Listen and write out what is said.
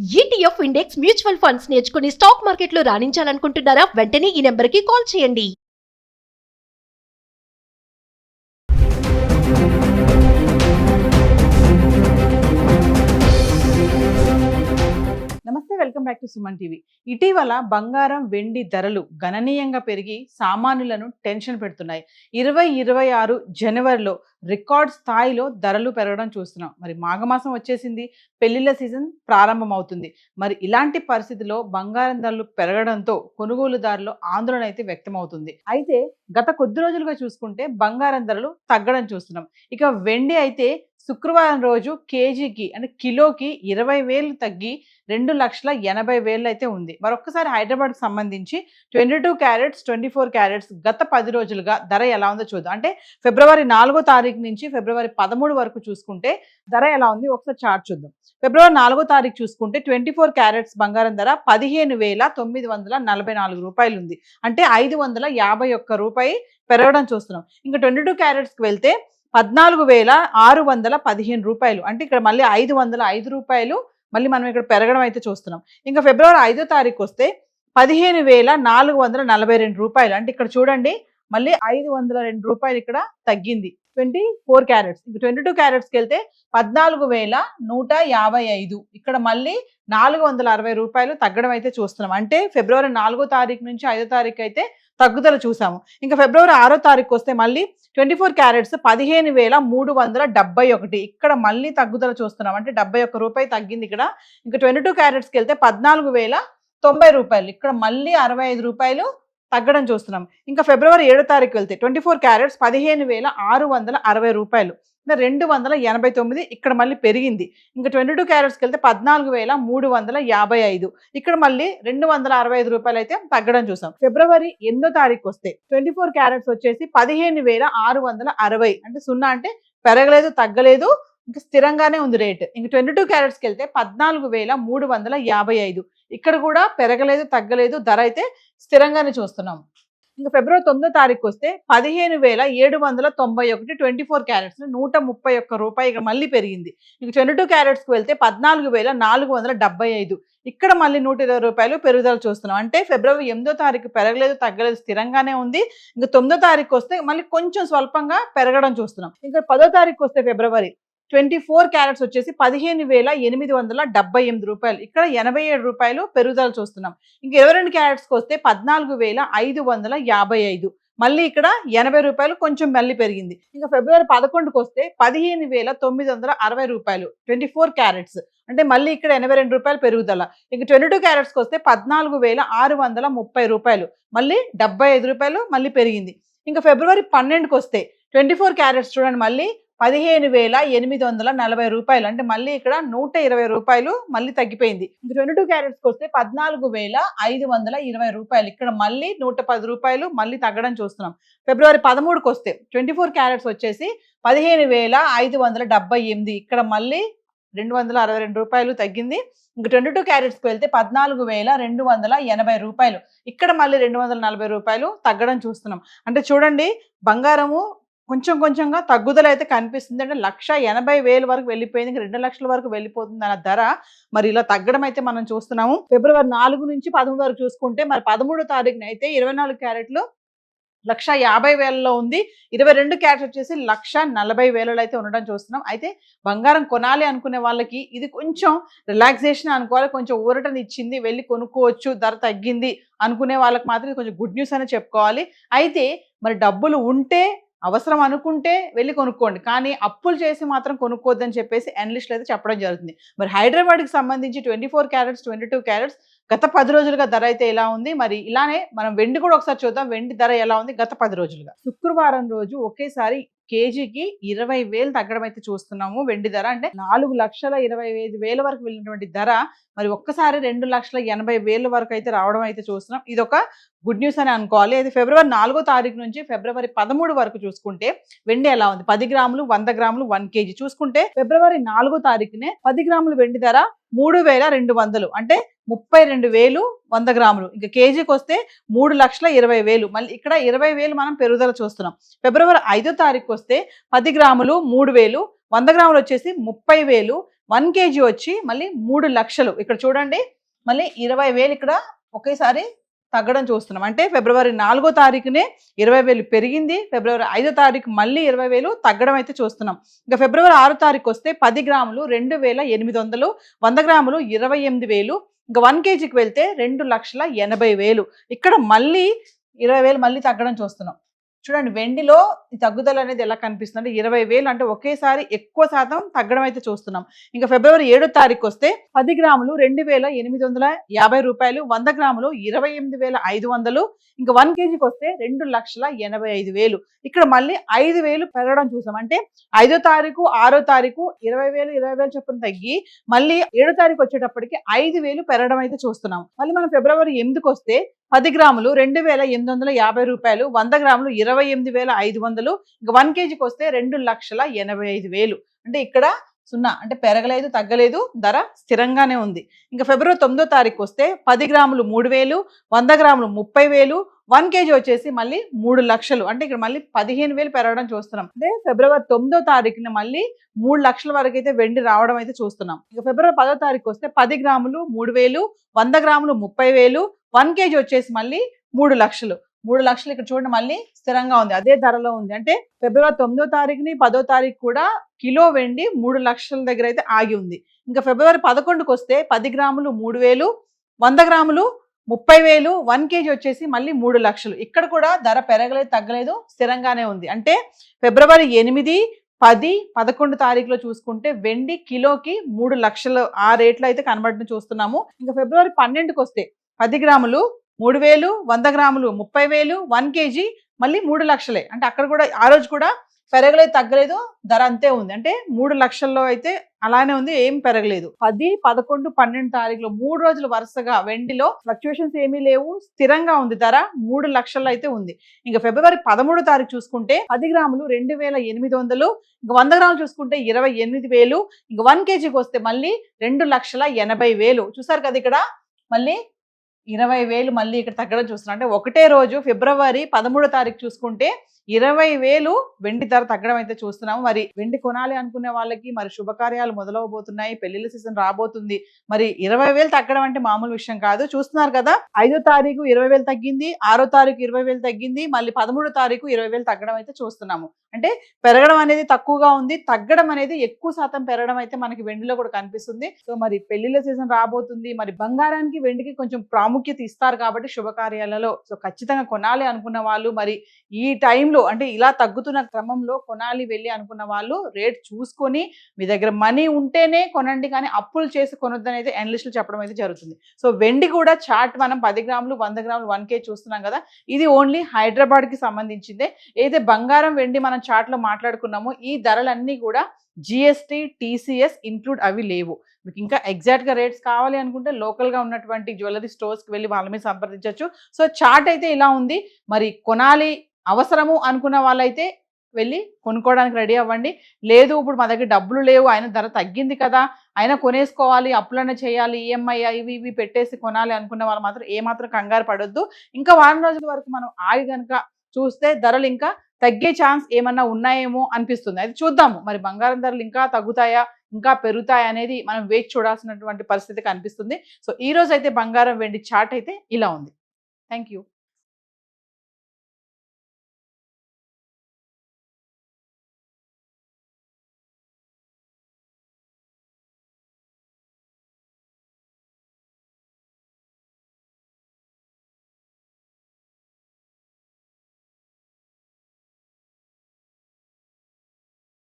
ETF index mutual funds నేర్చుకుని stock మార్కెట్లో రాణించాలనుకుంటున్నారా? వెంటనే ఈ నెంబర్కి కాల్ చేయండి. నమస్తే, welcome back to Suman TV. ఇటీవల బంగారం వెండి ధరలు గణనీయంగా పెరిగి సామాన్యులను టెన్షన్ పెడుతున్నాయి. 2026 జనవరిలో రికార్డ్ స్థాయిలో ధరలు పెరగడం చూస్తున్నాం. మరి మాఘమాసం వచ్చేసింది, పెళ్లిళ్ళ సీజన్ ప్రారంభమవుతుంది. మరి ఇలాంటి పరిస్థితిలో బంగారం ధరలు పెరగడంతో కొనుగోలుదారులు ఆందోళన అయితే వ్యక్తమవుతుంది. అయితే గత కొద్ది రోజులుగా చూసుకుంటే బంగారం ధరలు తగ్గడం చూస్తున్నాం. ఇక వెండి అయితే శుక్రవారం రోజు కేజీకి అంటే కిలోకి 20,000 తగ్గి 2,80,000 అయితే ఉంది. మరొక్కసారి హైదరాబాద్కి సంబంధించి 22 క్యారెట్స్ 24 క్యారెట్స్ గత 10 రోజులుగా ధర ఎలా ఉందో చూద్దాం. అంటే ఫిబ్రవరి 4వ తారీఖు నుంచి ఫిబ్రవరి 13 వరకు చూసుకుంటే ధర ఎలా ఉంది ఒకసారి చార్ట్ చూద్దాం. ఫిబ్రవరి 4వ తారీఖు చూసుకుంటే 24 క్యారెట్స్ బంగారం ధర 15,944 రూపాయలు ఉంది. అంటే 551 రూపాయి పెరగడం చూస్తున్నాం. ఇంకా 22 క్యారెట్స్కి వెళ్తే 14,615 రూపాయలు. అంటే ఇక్కడ మళ్ళీ 505 రూపాయలు మళ్ళీ మనం ఇక్కడ పెరగడం అయితే చూస్తున్నాం. ఇంకా ఫిబ్రవరి 5వ తారీఖు వస్తే 15,442 రూపాయలు. అంటే ఇక్కడ చూడండి మళ్ళీ 502 రూపాయలు ఇక్కడ తగ్గింది. 24 క్యారెట్స్. ఇంకా 22 క్యారెట్స్కి వెళ్తే 14,155. ఇక్కడ మళ్ళీ 460 రూపాయలు తగ్గడం అయితే చూస్తున్నాం. అంటే ఫిబ్రవరి 4వ తారీఖు నుంచి 5వ తారీఖు అయితే తగ్గుదల చూసాము. ఇంకా ఫిబ్రవరి 6వ తారీఖు వస్తే మళ్ళీ 24 క్యారెట్స్ 15,371. ఇక్కడ మళ్ళీ తగ్గుదల చూస్తున్నాం. అంటే 71 రూపాయి తగ్గింది ఇక్కడ. ఇంకా 22 క్యారెట్స్కి వెళ్తే 14,090 రూపాయలు. ఇక్కడ మళ్ళీ 65 రూపాయలు తగ్గడం చూస్తున్నాం. ఇంకా ఫిబ్రవరి 7వ తారీఖు వెళ్తే 24 క్యారెట్స్ 15,660 రూపాయలు. 289. ఇక్కడ మళ్ళీ పెరిగింది. ఇంకా 22 క్యారెట్స్కి వెళ్తే 14,355. ఇక్కడ మళ్ళీ 265 రూపాయలు అయితే తగ్గడం చూసాం. ఫిబ్రవరి 8వ తారీఖు వస్తే 24 క్యారెట్స్ వచ్చేసి 15,660. అంటే 0 అంటే పెరగలేదు తగ్గలేదు, ఇంకా స్థిరంగానే ఉంది రేట్. ఇంకా 22 క్యారెట్స్కి వెళ్తే 14,355. ఇక్కడ కూడా పెరగలేదు తగ్గలేదు, ధర అయితే స్థిరంగానే చూస్తున్నాం. ఇంకా ఫిబ్రవరి 9వ తారీఖు వస్తే 15,791. 24 క్యారెట్స్ 131 రూపాయి ఇక్కడ మళ్ళీ పెరిగింది. ఇంక 22 క్యారెట్స్కి వెళ్తే 14,475. ఇక్కడ మళ్ళీ 120 రూపాయలు పెరుగుదల చూస్తున్నాం. అంటే ఫిబ్రవరి 8వ తారీఖు పెరగలేదు తగ్గలేదు స్థిరంగానే ఉంది. ఇంకా 9వ తారీఖు వస్తే మళ్ళీ కొంచెం స్వల్పంగా పెరగడం చూస్తున్నాం. ఇంకా 10వ తారీఖు వస్తే ఫిబ్రవరి 24 క్యారెట్స్ వచ్చేసి 15,878 రూపాయలు. ఇక్కడ 87 రూపాయలు పెరుగుదల చూస్తున్నాం. ఇంకా 22 క్యారెట్స్కి వస్తే 14,555. మళ్ళీ ఇక్కడ 80 రూపాయలు కొంచెం మళ్ళీ పెరిగింది. ఇంకా ఫిబ్రవరి 11కి వస్తే 15,960 రూపాయలు 24 క్యారెట్స్. అంటే మళ్ళీ ఇక్కడ 82 రూపాయలు పెరుగుదల. ఇంకా 22 క్యారెట్స్కి వస్తే 14,630 రూపాయలు. మళ్ళీ 75 రూపాయలు మళ్ళీ పెరిగింది. ఇంకా ఫిబ్రవరి 12కి వస్తే 24 క్యారెట్స్ చూడండి మళ్ళీ 15,840 రూపాయలు. అంటే మళ్ళీ ఇక్కడ 120 రూపాయలు మళ్ళీ తగ్గిపోయింది. ఇంకా 22 క్యారెట్స్కి వస్తే 14,520 రూపాయలు. ఇక్కడ మళ్ళీ 110 రూపాయలు మళ్ళీ తగ్గడం చూస్తున్నాం. ఫిబ్రవరి 13కి వస్తే 24 క్యారెట్స్ వచ్చేసి 15,578. ఇక్కడ మళ్ళీ 262 రూపాయలు తగ్గింది. ఇంకా 22 క్యారెట్స్కి వెళ్తే 14,280 రూపాయలు. ఇక్కడ మళ్ళీ 240 రూపాయలు తగ్గడం చూస్తున్నాం. అంటే చూడండి బంగారము కొంచెం కొంచెంగా తగ్గుదల అయితే కనిపిస్తుంది. అంటే 1,80,000 వరకు వెళ్ళిపోయింది, ఇంకా 2 లక్షల వరకు వెళ్ళిపోతుంది అన్న ధర మరి ఇలా తగ్గడం అయితే మనం చూస్తున్నాము. ఫిబ్రవరి 4 నుంచి 13 వరకు చూసుకుంటే మరి 13వ తారీఖున అయితే 24 క్యారెట్లు 1,50,000లో ఉంది. 22 క్యారెట్స్ వచ్చేసి 1,40,000 అయితే ఉండడం చూస్తున్నాం. అయితే బంగారం కొనాలి అనుకునే వాళ్ళకి ఇది కొంచెం రిలాక్సేషన్ అనుకోవాలి, కొంచెం ఊరటని ఇచ్చింది, వెళ్ళి కొనుక్కోవచ్చు, ధర తగ్గింది అనుకునే వాళ్ళకి మాత్రం కొంచెం గుడ్ న్యూస్ అని చెప్పుకోవాలి. అయితే మరి డబ్బులు ఉంటే అవసరం అనుకుంటే వెళ్ళి కొనుక్కోండి, కానీ అప్పులు చేసి మాత్రం కొనుక్కోవద్దని చెప్పేసి అనలిస్టులు అయితే చెప్పడం జరుగుతుంది. మరి హైదరాబాద్కి సంబంధించి 24 క్యారెట్స్ 22 క్యారెట్స్ గత 10 రోజులుగా ధర అయితే ఎలా ఉంది, మరి ఇలానే మనం వెండి కూడా ఒకసారి చూద్దాం. వెండి ధర ఎలా ఉంది గత 10 రోజులుగా. శుక్రవారం రోజు ఒకేసారి కేజీకి 20,000 తగ్గడం అయితే చూస్తున్నాము వెండి ధర. అంటే 4,25,000 వరకు వెళ్ళినటువంటి ధర మరి ఒక్కసారి 2,80,000 వరకు అయితే రావడం అయితే చూస్తున్నాం. ఇది ఒక గుడ్ న్యూస్ అని అనుకోవాలి. అయితే ఫిబ్రవరి 4వ తారీఖు నుంచి ఫిబ్రవరి 13 వరకు చూసుకుంటే వెండి ఎలా ఉంది, 10 గ్రాములు 100 గ్రాములు 1 కేజీ చూసుకుంటే ఫిబ్రవరి 4వ తారీఖునే 10 గ్రాములు వెండి ధర 3,200. అంటే 32,000 100 గ్రాములు. ఇంకా కేజీకి వస్తే 3,20,000. మళ్ళీ ఇక్కడ 20,000 మనం పెరుగుదల చూస్తున్నాం. ఫిబ్రవరి 5వ తారీఖు వస్తే 10 గ్రాములు 3,000, 100 గ్రాములు వచ్చేసి 30,000, 1 kg వచ్చి మళ్ళీ 3 లక్షలు. ఇక్కడ చూడండి మళ్ళీ 20,000 ఇక్కడ ఒకేసారి తగ్గడం చూస్తున్నాం. అంటే ఫిబ్రవరి 4వ తారీఖునే 20,000 పెరిగింది, ఫిబ్రవరి 5వ తారీఖు మళ్ళీ 20,000 తగ్గడం అయితే చూస్తున్నాం. ఇంకా ఫిబ్రవరి 6వ తారీఖు వస్తే 10 గ్రాములు 2,800, 100 గ్రాములు 28,000, ఇంకా 1 kgకి వెళ్తే 2,80,000. ఇక్కడ మళ్ళీ 20,000 మళ్ళీ తగ్గడం చూస్తున్నాం. చూడండి వెండిలో ఈ తగ్గుదల అనేది ఎలా కనిపిస్తుంది అంటే 20,000 అంటే ఒకేసారి ఎక్కువ శాతం తగ్గడం అయితే చూస్తున్నాం. ఇంకా ఫిబ్రవరి 7వ తారీఖు వస్తే 10 గ్రాములు 2,850 రూపాయలు, 100 గ్రాములు 28,500, ఇంకా 1 kgకి వస్తే 2,85,000. ఇక్కడ మళ్ళీ 5,000 పెరగడం చూసాం. అంటే 5వ తారీఖు 6వ తారీఖు 20,000 చొప్పున తగ్గి మళ్ళీ 7వ తారీఖు వచ్చేటప్పటికి 5,000 పెరగడం అయితే చూస్తున్నాం. మళ్ళీ మనం ఫిబ్రవరి 8కి వస్తే 10 గ్రాములు 2,850 రూపాయలు, 100 గ్రాములు 28,500, ఇంకా 1 kgకి వస్తే 2,85,000. అంటే ఇక్కడ 0 అంటే పెరగలేదు, తగ్గలేదు, ధర స్థిరంగానే ఉంది. ఇంకా ఫిబ్రవరి 9వ తారీఖు వస్తే 10 గ్రాములు 3,000, 100 గ్రాములు 30,000, 1 kg వచ్చేసి మళ్ళీ 3 లక్షలు. అంటే ఇక్కడ మళ్ళీ 15,000 పెరగడం చూస్తున్నాం. అంటే ఫిబ్రవరి 9వ తారీఖున మళ్ళీ 3 లక్షల వరకు అయితే వెండి రావడం అయితే చూస్తున్నాం. ఇక ఫిబ్రవరి 10వ తారీఖు వస్తే 10 గ్రాములు 3,000, 100 గ్రాములు 30,000, 1 kg వచ్చేసి మళ్ళీ 3 లక్షలు. 3 లక్షలు ఇక్కడ చూడండి మళ్ళీ స్థిరంగా ఉంది, అదే ధరలో ఉంది. అంటే ఫిబ్రవరి 9వ తారీఖుని 10వ తారీఖు కూడా కిలో వెండి 3 లక్షల దగ్గర అయితే ఆగి ఉంది. ఇంకా ఫిబ్రవరి 11కి వస్తే 10 గ్రాములు 3,000, 100 గ్రాములు 30,000, 1 kg వచ్చేసి మళ్ళీ 3 లక్షలు. ఇక్కడ కూడా ధర పెరగలేదు, తగ్గలేదు, స్థిరంగానే ఉంది. అంటే ఫిబ్రవరి 8, 10, 11 తారీఖులో చూసుకుంటే వెండి కిలోకి 3 లక్షలు ఆ రేట్లో అయితే కనబడడం చూస్తున్నాము. ఇంకా ఫిబ్రవరి 12కి వస్తే 10 గ్రాములు 3,000, 100 గ్రాములు 30,000, 1 kg మళ్ళీ 3 లక్షలే. అంటే అక్కడ కూడా ఆ రోజు కూడా పెరగలేదు, తగ్గలేదు, ధర అంతే ఉంది. అంటే 3 లక్షల్లో అయితే అలానే ఉంది, ఏం పెరగలేదు. 10, 11, 12 తారీఖులో 3 రోజులు వరుసగా వెండిలో ఫ్లక్చుయేషన్స్ ఏమీ లేవు, స్థిరంగా ఉంది ధర 3 లక్షల్లో అయితే ఉంది. ఇంకా ఫిబ్రవరి 13వ తారీఖు చూసుకుంటే 10 గ్రాములు 2,800, ఇంకా 100 గ్రాములు చూసుకుంటే 28,000, ఇంకా 1 kgకి వస్తే మళ్ళీ 2,80,000. చూసారు కదా ఇక్కడ మళ్ళీ 20,000 మళ్ళీ ఇక్కడ తగ్గడం చూస్తున్నాం. అంటే ఒకటే రోజు ఫిబ్రవరి 13వ తారీఖు చూసుకుంటే 20,000 వెండి ధర తగ్గడం అయితే చూస్తున్నాము. మరి వెండి కొనాలి అనుకునే వాళ్ళకి మరి శుభకార్యాలు మొదలవబోతున్నాయి, పెళ్లిళ్ళ సీజన్ రాబోతుంది. మరి 20,000 తగ్గడం అంటే మామూలు విషయం కాదు. చూస్తున్నారు కదా 5వ తారీఖు 20,000 తగ్గింది, 6వ తారీఖు 20,000 తగ్గింది, మళ్ళీ 13వ తారీఖు 20,000 తగ్గడం అయితే చూస్తున్నాము. అంటే పెరగడం అనేది తక్కువగా ఉంది, తగ్గడం అనేది ఎక్కువ శాతం పెరగడం అయితే మనకి వెండిలో కూడా కనిపిస్తుంది. సో మరి పెళ్లిళ్ళ సీజన్ రాబోతుంది, మరి బంగారానికి వెండికి కొంచెం ప్రాముఖ్యత ఇస్తారు కాబట్టి శుభకార్యాలలో సో ఖచ్చితంగా కొనాలి అనుకున్న వాళ్ళు మరి ఈ టైంలో అంటే ఇలా తగ్గుతున్న క్రమంలో కొనాలి వెళ్ళి అనుకున్న వాళ్ళు రేట్ చూసుకొని మీ దగ్గర మనీ ఉంటేనే కొనండి, కానీ అప్పులు చేసి కొనొద్దని అయితే ఎనలిస్టులు చెప్పడం అయితే జరుగుతుంది. సో వెండి కూడా చార్ట్ మనం 10 గ్రాములు 100 గ్రాములు 1 kg చూస్తున్నాం కదా, ఇది ఓన్లీ హైదరాబాద్కి సంబంధించిందే. ఏదైతే బంగారం వెండి మనం చార్ట్లో మాట్లాడుకున్నామో ఈ ధరలన్నీ కూడా GST, TCS ఇంక్లూడ్ అవి లేవు. మీకు ఇంకా ఎగ్జాక్ట్గా రేట్స్ కావాలి అనుకుంటే లోకల్గా ఉన్నటువంటి జ్యువెలరీ స్టోర్స్కి వెళ్ళి వాళ్ళ మీద సంప్రదించవచ్చు. సో చార్ట్ అయితే ఇలా ఉంది. మరి కొనాలి అవసరము అనుకున్న వాళ్ళైతే వెళ్ళి కొనుక్కోవడానికి రెడీ అవ్వండి. లేదు ఇప్పుడు మా దగ్గర డబ్బులు లేవు, ఆయన ధర తగ్గింది కదా, ఆయన కొనేసుకోవాలి, అప్పులనే చేయాలి, EMI ఇవి ఇవి పెట్టేసి కొనాలి అనుకున్న వాళ్ళు మాత్రం ఏమాత్రం కంగారు పడొద్దు. ఇంకా వారం రోజుల వరకు మనం ఆగి కనుక చూస్తే ధరలు ఇంకా తగ్గే ఛాన్స్ ఏమన్నా ఉన్నాయేమో అనిపిస్తుంది. అది చూద్దాము. మరి బంగారం ధరలు ఇంకా తగ్గుతాయా, ఇంకా పెరుగుతాయా అనేది మనం వేచి చూడాల్సినటువంటి పరిస్థితి కనిపిస్తుంది. సో ఈ రోజు అయితే బంగారం వెండి చార్ట్ అయితే ఇలా ఉంది. Thank you.